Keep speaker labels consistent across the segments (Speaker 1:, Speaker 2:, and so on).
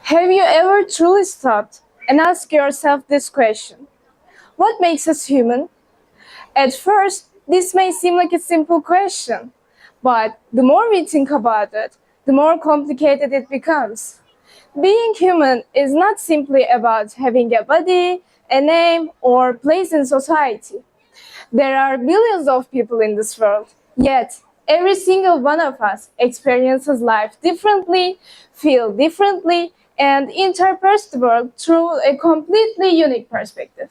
Speaker 1: Have you ever truly stopped and asked yourself this question? What makes us human? At first, this may seem like a simple question, but the more we think about it, the more complicated it becomes. Being human is not simply about having a body, a name, or place in society. There are billions of people in this world, yet every single one of us experiences life differently, feel differently, and interprets the world through a completely unique perspective.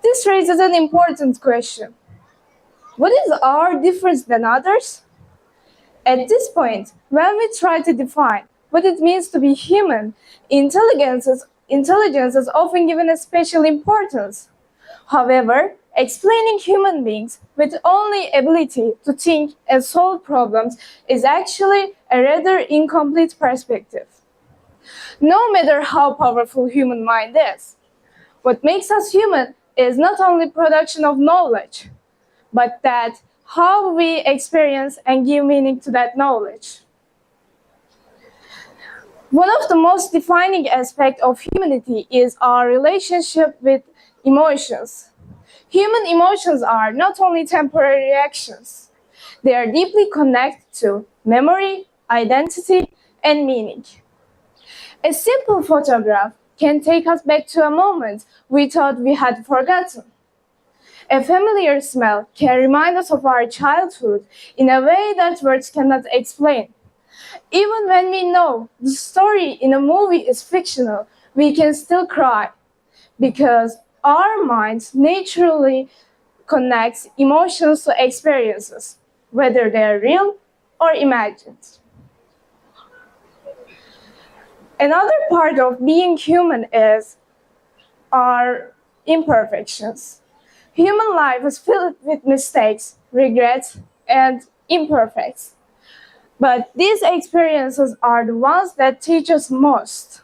Speaker 1: This raises an important question. What is our difference than others? At this point, when we try to define what it means to be human, intelligence is often given a special importance. However, explaining human beings with only ability to think and solve problems is actually a rather incomplete perspective. No matter how powerful human mind is, what makes us human is not only production of knowledge, but that how we experience and give meaning to that knowledge. One of the most defining aspects of humanity is our relationship with emotions. Human emotions are not only temporary reactions, they are deeply connected to memory, identity, and meaning. A simple photograph can take us back to a moment we thought we had forgotten. A familiar smell can remind us of our childhood in a way that words cannot explain. Even when we know the story in a movie is fictional, we can still cry because our minds naturally connects emotions to experiences, whether they are real or imagined. Another part of being human is our imperfections. Human life is filled with mistakes, regrets, and imperfections. But these experiences are the ones that teach us most.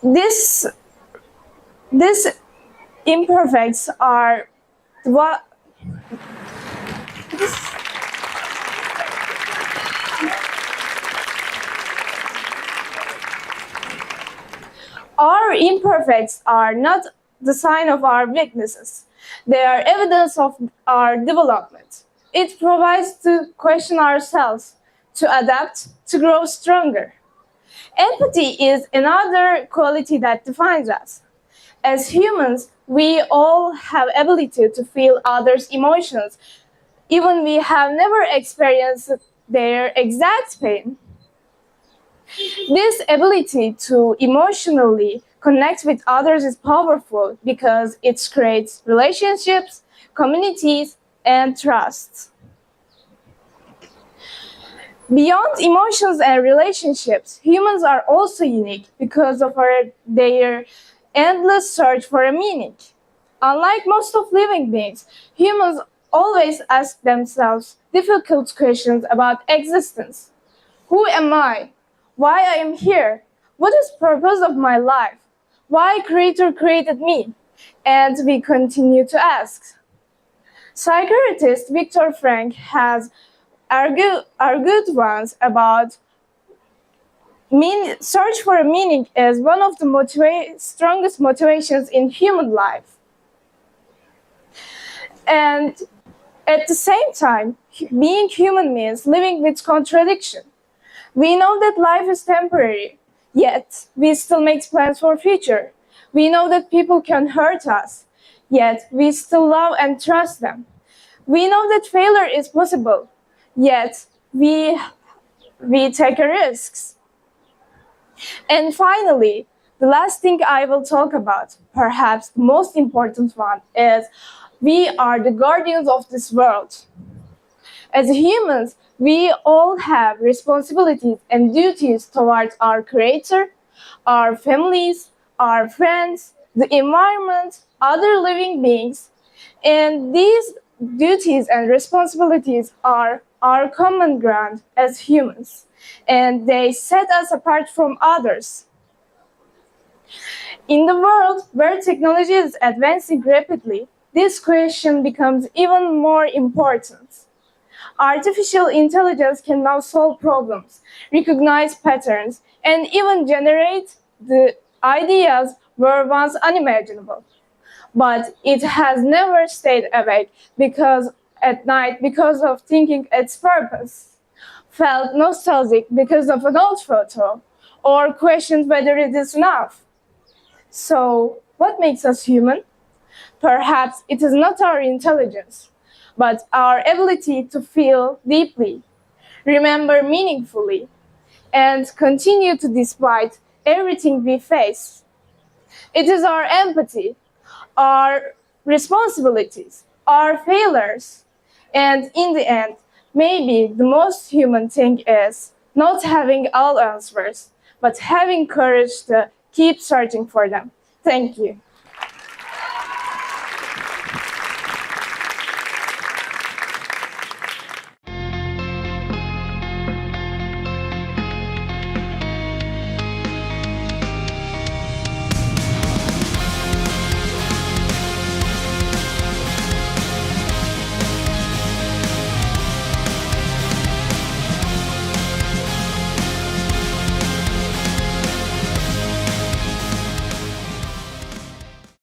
Speaker 1: These imperfects are what our imperfects are not the sign of our weaknesses. They are evidence of our development. It provides to question ourselves, to adapt, to grow stronger. Empathy is another quality that defines us. As humans, we all have ability to feel others' emotions, even we have never experienced their exact pain. This ability to emotionally connect with others is powerful because it creates relationships, communities, and trust. Beyond emotions and relationships, humans are also unique because of their endless search for a meaning. Unlike most of living beings, humans always ask themselves difficult questions about existence. Who am I? Why I am here? What is the purpose of my life? Why Creator created me? And we continue to ask. Psychiatrist Viktor Frankl has argued once about search for a meaning as one of the strongest motivations in human life. And at the same time, being human means living with contradiction. We know that life is temporary, yet we still make plans for future. We know that people can hurt us, yet we still love and trust them. We know that failure is possible, yet we take risks. And finally, the last thing I will talk about, perhaps the most important one, is we are the guardians of this world. As humans, we all have responsibilities and duties towards our Creator, our families, our friends, the environment, other living beings, and these duties and responsibilities are our common ground as humans, and they set us apart from others. In the world where technology is advancing rapidly, this question becomes even more important. Artificial intelligence can now solve problems, recognize patterns, and even generate the ideas were once unimaginable. But it has never stayed awake because at night because of thinking its purpose, felt nostalgic because of an old photo, or questioned whether it is enough. So, what makes us human? Perhaps it is not our intelligence, but our ability to feel deeply, remember meaningfully, and continue to despite everything we face. It is our empathy, our responsibilities, our failures, and in the end, maybe the most human thing is not having all answers, but having courage to keep searching for them. Thank you.